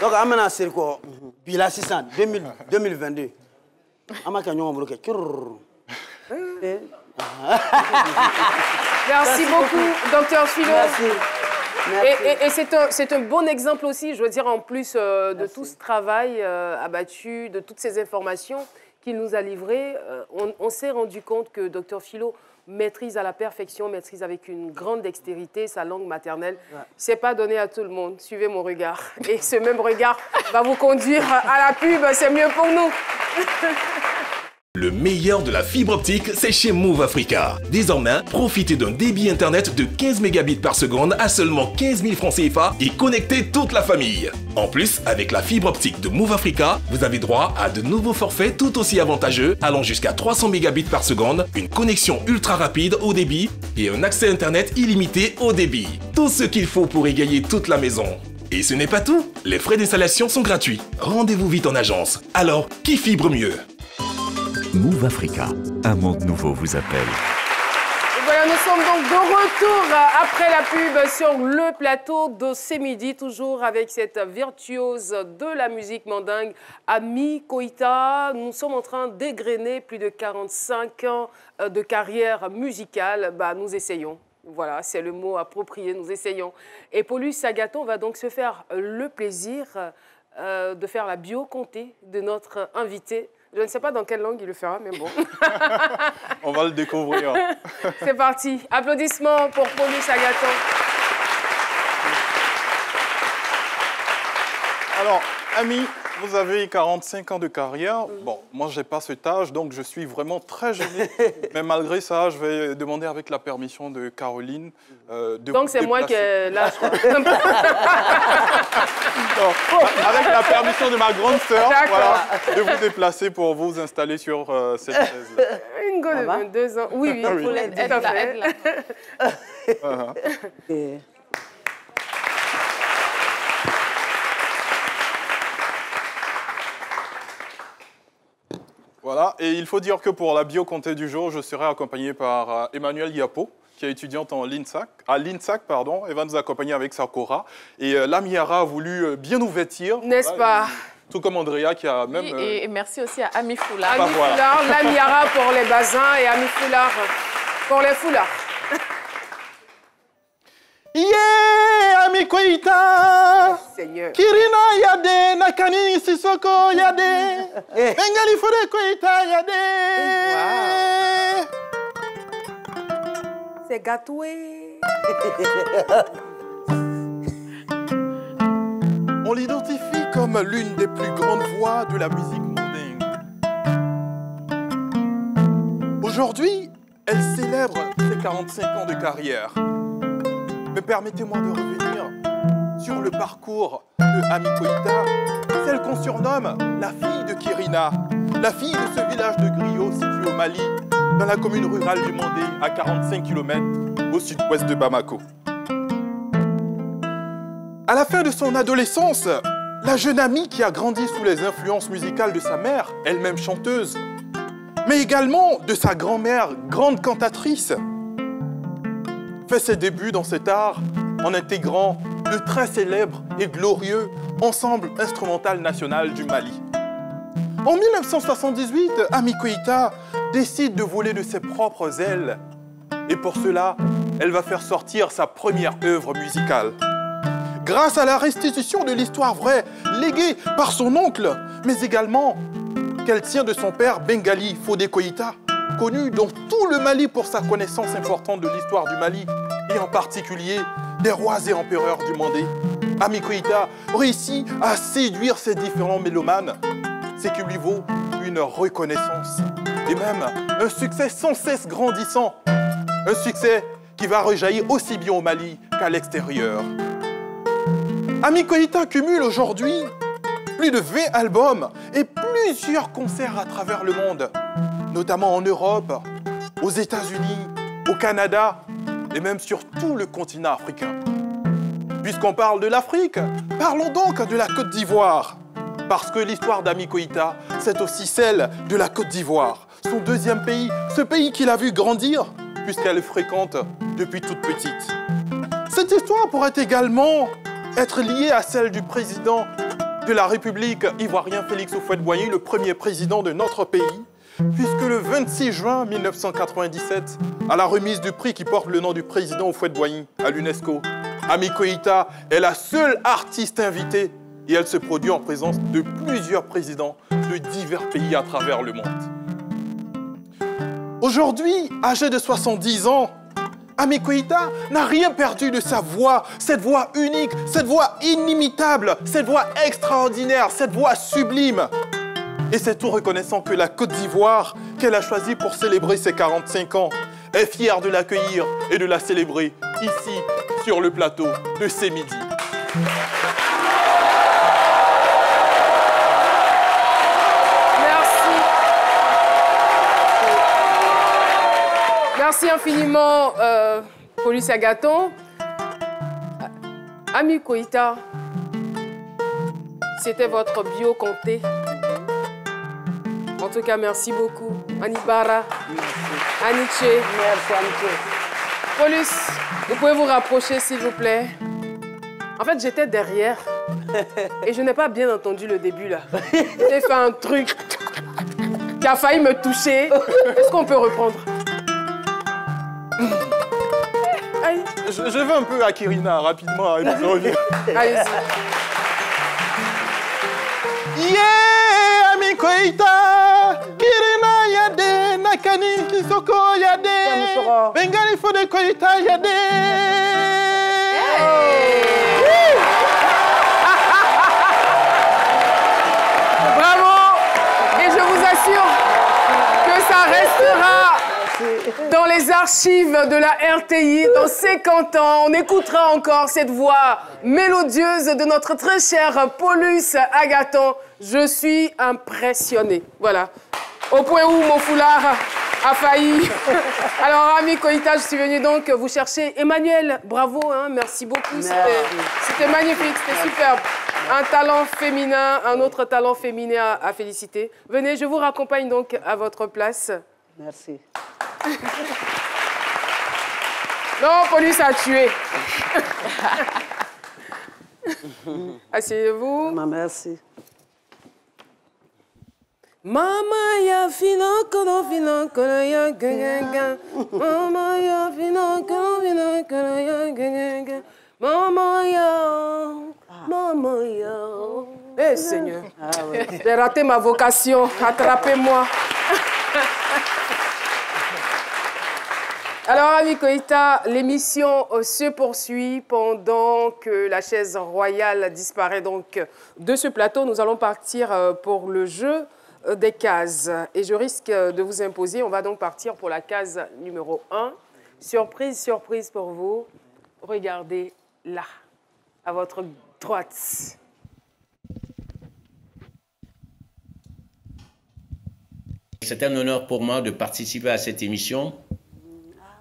Donc, Amena Sirko, Bila 600, 2022. Merci beaucoup, Dr Philo. Et c'est un bon exemple aussi, je veux dire, en plus de tout ce travail abattu, de toutes ces informations qu'il nous a livrées, on s'est rendu compte que Dr Philo maîtrise à la perfection, maîtrise avec une grande dextérité sa langue maternelle. C'est pas donné à tout le monde. Suivez mon regard. Et ce même regard va vous conduire à la pub. C'est mieux pour nous. Le meilleur de la fibre optique, c'est chez Move Africa. Désormais, profitez d'un débit internet de 15 mégabits par seconde à seulement 15 000 francs CFA et connectez toute la famille. En plus, avec la fibre optique de Move Africa, vous avez droit à de nouveaux forfaits tout aussi avantageux, allant jusqu'à 300 mégabits par seconde, une connexion ultra rapide au débit et un accès internet illimité au débit. Tout ce qu'il faut pour égayer toute la maison. Et ce n'est pas tout, les frais d'installation sont gratuits. Rendez-vous vite en agence. Alors, qui fibre mieux ? Move Africa, un monde nouveau vous appelle. Et voilà, nous sommes donc de retour après la pub sur le plateau de ce midi, toujours avec cette virtuose de la musique mandingue, Ami Koïta. Nous sommes en train d'égrener plus de 45 ans de carrière musicale. Nous essayons. Voilà, c'est le mot approprié, nous essayons. Et Paulus Sagaton va donc se faire le plaisir de faire la bio-comté de notre invité. Je ne sais pas dans quelle langue il le fera, mais bon. On va le découvrir. C'est parti. Applaudissements pour Paulus Sagaton. Alors, Ami, vous avez 45 ans de carrière. Bon, moi, je n'ai pas cet âge, donc je suis vraiment très gêné. Mais malgré ça, je vais demander avec la permission de Caroline de donc, c'est moi qui ai l'âge. Avec la permission de ma grande sœur, voilà, de vous déplacer pour vous installer sur cette chaise. Une go de 22 ans. Oui, il faut l'aider. Tout à fait. Voilà, et il faut dire que pour la bio-comté du jour, je serai accompagné par Emmanuel Yapo, qui est étudiante à l'INSAC, elle va nous accompagner avec sa Cora. Et Lamiara a voulu bien nous vêtir. N'est-ce pas? Tout comme Andrea qui a même... Oui, et merci aussi à Ami Foulard. Ami Foulard, Lamiara pour les bazins et Ami Foulard pour les foulards. Yeah, Ami Koïta! Seigneur. Kirina yade, Nakani Sissoko yade, Bengali Fode Koïta yade. C'est gâtoué. On l'identifie comme l'une des plus grandes voix de la musique mandingue. Aujourd'hui, elle célèbre ses 45 ans de carrière. Mais permettez-moi de revenir sur le parcours de Ami Koïta, celle qu'on surnomme la fille de Kirina, la fille de ce village de Griot situé au Mali, dans la commune rurale du Mandé, à 45 km au sud-ouest de Bamako. À la fin de son adolescence, la jeune Ami qui a grandi sous les influences musicales de sa mère, elle-même chanteuse, mais également de sa grand-mère, grande cantatrice, fait ses débuts dans cet art en intégrant le très célèbre et glorieux Ensemble instrumental national du Mali. En 1978, Ami Koïta décide de voler de ses propres ailes. Et pour cela, elle va faire sortir sa première œuvre musicale. Grâce à la restitution de l'histoire vraie léguée par son oncle, mais également qu'elle tient de son père Bengali Fode Koïta, connu dans tout le Mali pour sa connaissance importante de l'histoire du Mali et en particulier des rois et empereurs du Mandé, Ami Koïta réussit à séduire ses différents mélomanes, ce qui lui vaut une reconnaissance et même un succès sans cesse grandissant. Un succès qui va rejaillir aussi bien au Mali qu'à l'extérieur. Ami Koïta cumule aujourd'hui plus de 20 albums et plusieurs concerts à travers le monde, notamment en Europe, aux États-Unis, au Canada et même sur tout le continent africain. Puisqu'on parle de l'Afrique, parlons donc de la Côte d'Ivoire. Parce que l'histoire d'Ami Koïta, c'est aussi celle de la Côte d'Ivoire, son deuxième pays, ce pays qu'il a vu grandir puisqu'elle fréquente depuis toute petite. Cette histoire pourrait également être liée à celle du président de la République ivoirien Félix Houphouët-Boigny, le premier président de notre pays, puisque le 26 juin 1997, à la remise du prix qui porte le nom du président Houphouët-Boigny à l'UNESCO, Ami Koïta est la seule artiste invitée et elle se produit en présence de plusieurs présidents de divers pays à travers le monde. Aujourd'hui, âgée de 70 ans, Ami Koïta n'a rien perdu de sa voix, cette voix unique, cette voix inimitable, cette voix extraordinaire, cette voix sublime. Et c'est tout reconnaissant que la Côte d'Ivoire, qu'elle a choisie pour célébrer ses 45 ans, est fière de l'accueillir et de la célébrer ici, sur le plateau de C'est Midi. Merci infiniment, Paulus Agathon. Ami Koïta, c'était votre bio compté. En tout cas, merci beaucoup. Anibara, Aniche. Merci, Aniche. Paulus, vous pouvez vous rapprocher, s'il vous plaît. En fait, j'étais derrière et je n'ai pas bien entendu le début, là. J'ai fait un truc qui a failli me toucher. Est-ce qu'on peut reprendre? Je veux un peu Akirina rapidement. Allez-y. Yeah, Ami Koïta, Kirina yade, Nakani Kisoko yade, Bengali Fode Koïta yade. Bravo! Et je vous assure que ça restera dans les archives de la RTI, dans 50 ans, on écoutera encore cette voix mélodieuse de notre très cher Paulus Agathon. Je suis impressionnée. Voilà. Au point où mon foulard a failli. Alors, Ami Koïta, je suis venue donc vous chercher. Emmanuel, bravo, hein, merci beaucoup. C'était magnifique, c'était superbe. Un talent féminin, un autre talent féminin à féliciter. Venez, je vous raccompagne donc à votre place. Merci. Non, Paulus a tué. Asseyez-vous. Merci. Mama ya fino kono ya gaga. Mama ya fino kono ya gaga. Mama ya. Eh Seigneur. Ah, ouais. J'ai raté ma vocation. Attrapez-moi. Alors, Ami Koïta, l'émission se poursuit pendant que la chaise royale disparaît donc de ce plateau. Nous allons partir pour le jeu des cases. Et je risque de vous imposer, on va donc partir pour la case numéro 1. Surprise, surprise pour vous. Regardez là, à votre droite. C'est un honneur pour moi de participer à cette émission.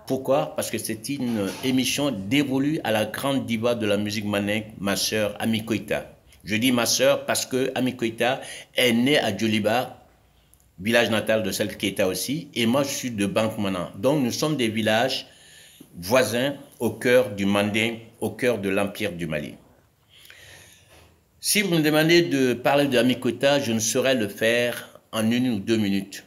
Pourquoi? Parce que c'est une émission dévolue à la grande diva de la musique mandingue, ma sœur Ami Koïta. Je dis ma sœur parce que Ami Koïta est née à Djoliba, village natal de celle Keïta aussi, et moi je suis de Bankmana. Donc nous sommes des villages voisins au cœur du Manding, au cœur de l'Empire du Mali. Si vous me demandez de parler de Ami Koïta, je ne saurais le faire en 1 ou 2 minutes.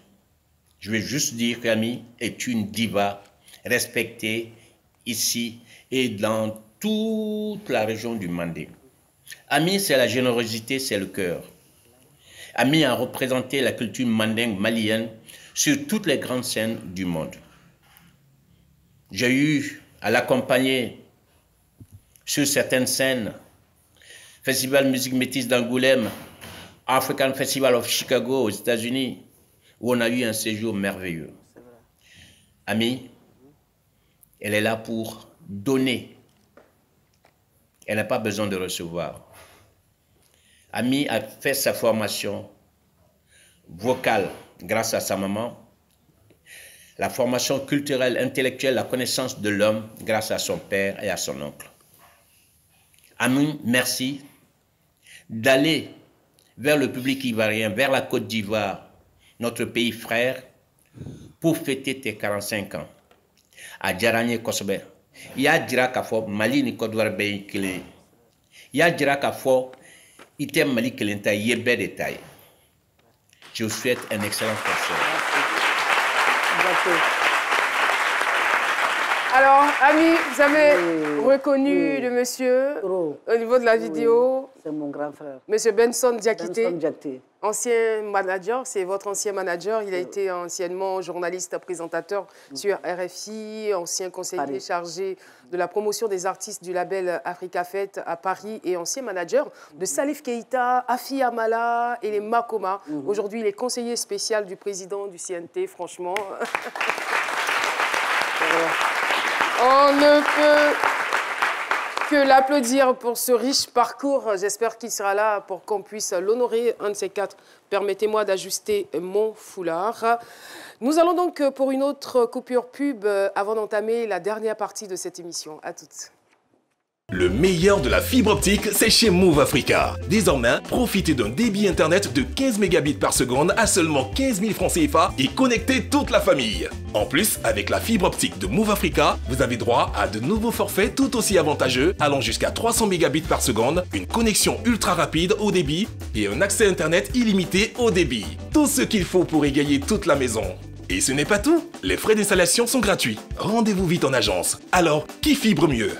Je vais juste dire qu'Ami est une diva respectée ici et dans toute la région du Mandé. Ami, c'est la générosité, c'est le cœur. Ami a représenté la culture mandingue malienne sur toutes les grandes scènes du monde. J'ai eu à l'accompagner sur certaines scènes, Festival Musique Métisse d'Angoulême, African Festival of Chicago aux États-Unis, où on a eu un séjour merveilleux. Ami, elle est là pour donner. Elle n'a pas besoin de recevoir. Ami a fait sa formation vocale grâce à sa maman, la formation culturelle, intellectuelle, la connaissance de l'homme grâce à son père et à son oncle. Ami, merci d'aller vers le public ivoirien, vers la Côte d'Ivoire, notre pays frère, pour fêter tes 45 ans. À Djaranye Kosobe, il y a dira qu'à fort Mali ni Côte d'Ivoire pays clé. Il y a dira qu'à fort ite Mali kelenta yebe détail. Je vous souhaite un excellent concert. Alors, Ami, vous avez reconnu le monsieur au niveau de la vidéo. C'est mon grand frère. Monsieur Benson Diakité. Benson Diakité. Ancien manager, c'est votre ancien manager. Il a été anciennement journaliste présentateur sur RFI, ancien conseiller chargé de la promotion des artistes du label Africa Fête à Paris et ancien manager de Salif Keïta, Afi Amala et les Makoma. Aujourd'hui, il est conseiller spécial du président du CNT, franchement. On ne peut que l'applaudir pour ce riche parcours. J'espère qu'il sera là pour qu'on puisse l'honorer, un de ces quatre. Permettez-moi d'ajuster mon foulard. Nous allons donc pour une autre coupure pub avant d'entamer la dernière partie de cette émission. À toutes. Le meilleur de la fibre optique, c'est chez Move Africa. Désormais, profitez d'un débit internet de 15 mégabits par seconde à seulement 15 000 francs CFA et connectez toute la famille. En plus, avec la fibre optique de Move Africa, vous avez droit à de nouveaux forfaits tout aussi avantageux, allant jusqu'à 300 mégabits par seconde, une connexion ultra rapide au débit et un accès internet illimité au débit. Tout ce qu'il faut pour égayer toute la maison. Et ce n'est pas tout, les frais d'installation sont gratuits. Rendez-vous vite en agence. Alors, qui fibre mieux ?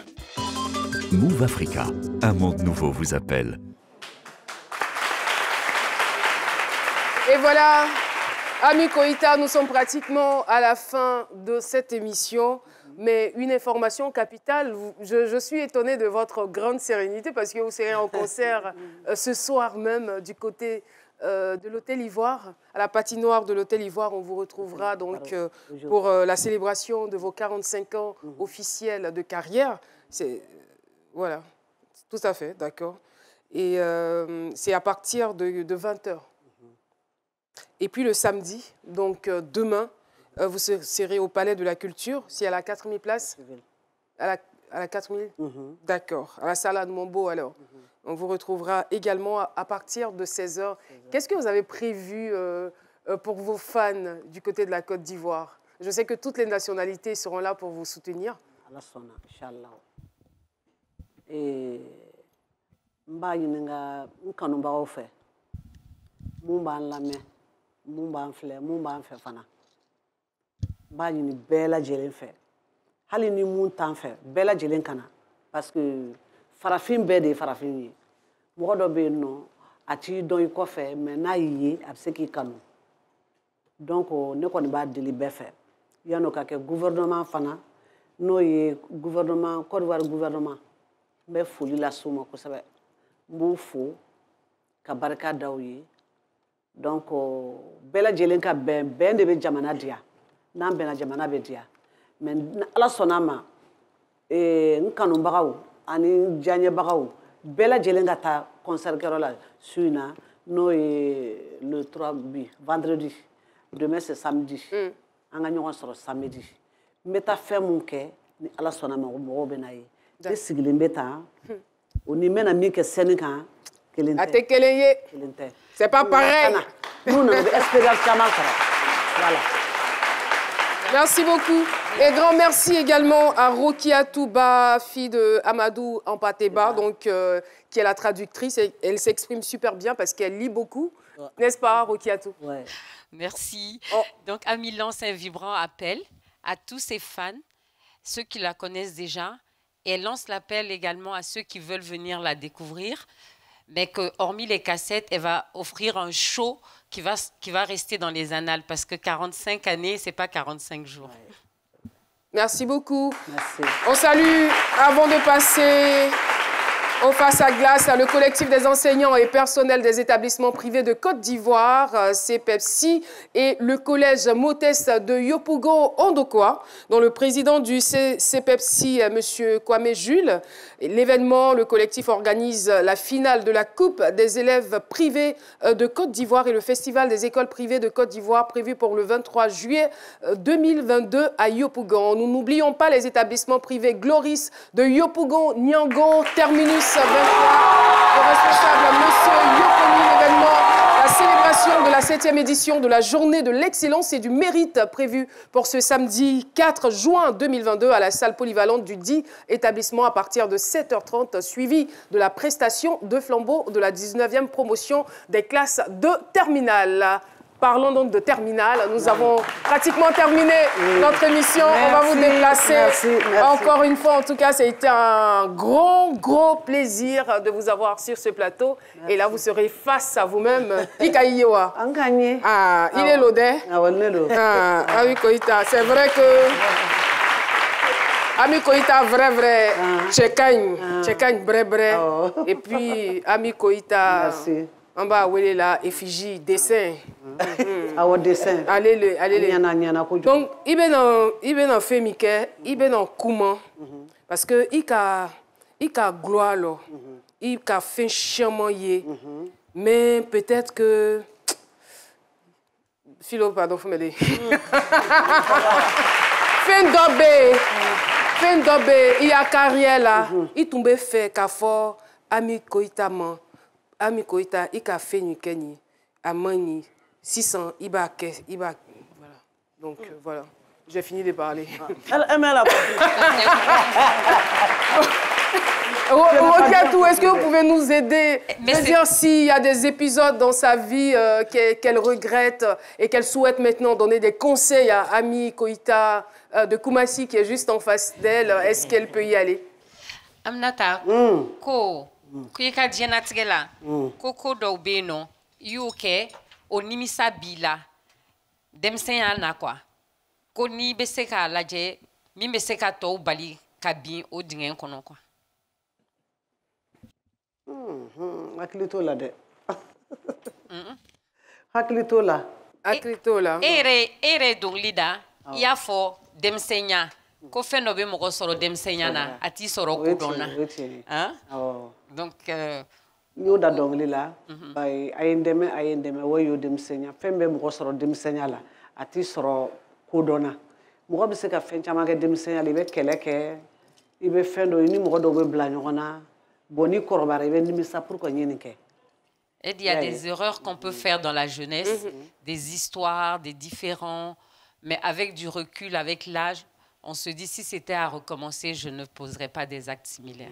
Move Africa, un monde nouveau vous appelle. Et voilà, Ami Koïta, nous sommes pratiquement à la fin de cette émission. Mais une information capitale, je suis étonnée de votre grande sérénité parce que vous serez en concert ce soir même du côté de l'Hôtel Ivoire, à la patinoire de l'Hôtel Ivoire. On vous retrouvera donc pour la célébration de vos 45 ans officiels de carrière. Voilà, tout à fait, d'accord. Et c'est à partir de 20h. Et puis le samedi, donc demain, vous serez au Palais de la Culture, si à la 4000 places. À la 4000 D'accord, à la salle Admombo alors. On vous retrouvera également à partir de 16h. Qu'est-ce que vous avez prévu pour vos fans du côté de la Côte d'Ivoire? Je sais que toutes les nationalités seront là pour vous soutenir. Inch'Allah. Mba yininga nkanubagaw fɛ mun b'an lamɛn mun b'an filɛ mun b'an fɛ fana mba ɲini bɛɛ lajɛlen fɛ hali ni mun t'an fɛ bɛɛ lajɛlen kana parce que farafin bɛɛ de ye farafin ye mɔgɔ dɔ bɛ yen nɔ a t'i dɔn i kɔfɛ mais n'a y'i ye a bɛ se k'i kanu donc ne kɔni b'a deli bɛɛ fɛ yan'o ka kɛ gouvernement fana n'o ye gouvernement Côte d'Ivoire gouvernement n bɛ foli las'u ma kosɛbɛ n b'u fo ka barika da u ye donc bɛɛ lajɛlen ka bɛn de bɛ jamana diya n'an bɛnna jamana bɛ diya mais ala sɔnna ma n kanubagaw ani n diyaɲɛbagaw bɛɛ lajɛlen ka taa concert kɛyɔrɔ la su in na n'o ye le 3 bi vendredi demain c'est samedi an ka ɲɔgɔn sɔrɔ samedi n bɛ taa fɛn mun kɛ ni ala sɔnna ma mɔgɔw bɛ na ye ne sigilen bɛ tan o ni n bɛna min kɛ scène kan kelen tɛ. A tɛ kelen ye. Kelen tɛ. C'est pas pareil. Nous nana bɛ expérience caman sɔrɔ. Voilà. Merci beaucoup. Et grand merci également à Rokia Touba, fille de Amadou Ampateba, donc, qui est la traductrice. Elle s'exprime super bien parce qu'elle lit beaucoup. N'est-ce pas, Rokia Tou? Ouais. Merci. Donc, Ami lance un vibrant appel à tous ses fans, ceux qui la connaissent déjà. Et elle lance l'appel également à ceux qui veulent venir la découvrir. mais que hormis les cassettes, elle va offrir un show qui va rester dans les annales, parce que 45 années, c'est pas 45 jours. Merci beaucoup. Merci. On salue, avant de passer au face à glace, le collectif des enseignants et personnels des établissements privés de Côte d'Ivoire, CPEPSI, et le collège Motès de Yopougon-Ondokoa, dont le président du CPEPSI, M. Kwame Jules. L'événement, le collectif organise la finale de la Coupe des élèves privés de Côte d'Ivoire et le Festival des écoles privées de Côte d'Ivoire prévu pour le 23 juillet 2022 à Yopougon. Nous n'oublions pas les établissements privés Gloris de Yopougon, Niango, Terminus 23, le responsable M. Yoponi, l'événement, la célébration de la 7e édition de la Journée de l'excellence et du mérite prévue pour ce samedi 4 juin 2022 à la salle polyvalente du dit établissement à partir de 7h30, suivi de la prestation de flambeau de la 19e promotion des classes de terminale. Parlons donc de terminale. Nous avons pratiquement terminé notre émission. Merci, on va vous déplacer. Merci. Encore une fois, en tout cas, ça a été un gros plaisir de vous avoir sur ce plateau. Merci. Et là, vous serez face à vous-même. Ikaïewa. Ah, il est l'odé. Ah, oui, Koïta. C'est vrai que... Ami Koïta, vrai. Tchekagne, vrai. Et puis, Ami Koïta... Merci. En bas, où est là, effigie, dessin. Dessin. Allez. Donc, il est dans Fémique, il est dans Kouman. Parce que il a gloire, il a fait chiant. Mais peut-être que. Philo, pardon, faut m'aider. Fin d'obé, il y a carrière là. Il tombe fait qu'à fort, Ami Koïta man. Ami Koïta, il a fait une kenny, à Mani, 600, il va. Voilà. Donc, voilà. J'ai fini de parler. Rokiatou, est-ce que vous pouvez nous aider? C'est-à-dire s'il y a des épisodes dans sa vie qu'elle regrette et qu'elle souhaite maintenant donner des conseils à Ami Koïta de Koumassi qui est juste en face d'elle, est-ce qu'elle peut y aller? Aminata, Kuyeka Djenatigela, Koko Daubeno, Yuke, Onimisa Bila, Demsenya Nakwa, Koni Beseka Laje, Mimbeseka Tou Bali, Kabi, Odingen Konokwa. Aklitola de. Aklitola. Aklitola. Ere Donglida, Yafo, Demsenya. Ko fɛn dɔ bɛ mɔgɔ sɔrɔ denmisɛnninya na a t'i sɔrɔ kodɔn na donc n'i y'o da dɔnkili la a ye n dɛmɛ o y'o denmisɛnninya fɛn bɛ mɔgɔ sɔrɔ denmisɛnninya la a t'i sɔrɔ kodɔn na mɔgɔ bɛ se ka fɛn caman kɛ denmisɛnninya la i bɛ kɛlɛ kɛ i bɛ fɛn dɔ i ni mɔgɔ dɔw bɛ bila ɲɔgɔn na bon n'i kɔrɔbayara i bɛ nimisa pour que ɲini kɛ. Et il y a des erreurs qu'on peut faire dans la jeunesse, des histoires, des différends, mais avec du recul, avec l'âge. On se dit, si c'était à recommencer, je ne poserais pas des actes similaires.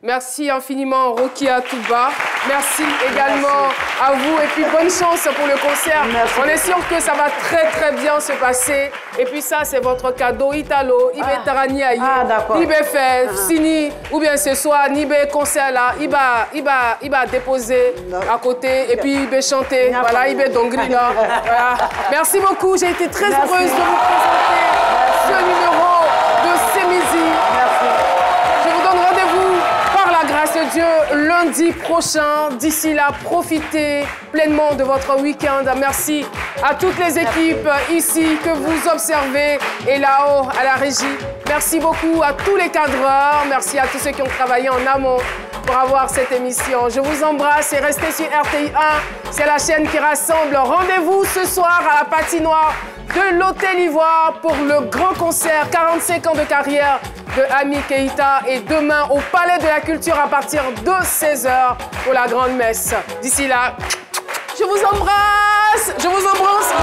Merci infiniment, Rokia Touba. Merci également à vous et puis bonne chance pour le concert. Merci. On est sûr que ça va très bien se passer. Et puis ça, c'est votre cadeau Italo, Ibe Taraniaï, Ibe fait Sini, ou bien ce soir, Ibe concert là, il va déposer à côté et puis Ibe chanter. Voilà, Ibe Dongri là. Voilà. Merci beaucoup, j'ai été très heureuse de vous présenter ce numéro de Sémizi. Je vous donne rendez-vous par la grâce de Dieu lundi prochain. D'ici là, profitez pleinement de votre week-end. Merci à toutes les équipes ici que vous observez et là-haut à la régie. Merci beaucoup à tous les cadreurs. Merci à tous ceux qui ont travaillé en amont pour avoir cette émission. Je vous embrasse et restez sur RTI 1. C'est la chaîne qui rassemble. Rendez-vous ce soir à la patinoire de l'Hôtel Ivoire pour le grand concert 45 ans de carrière de Ami Keïta et demain au Palais de la Culture à partir de 16h pour la grande messe. D'ici là, je vous embrasse, je vous embrasse.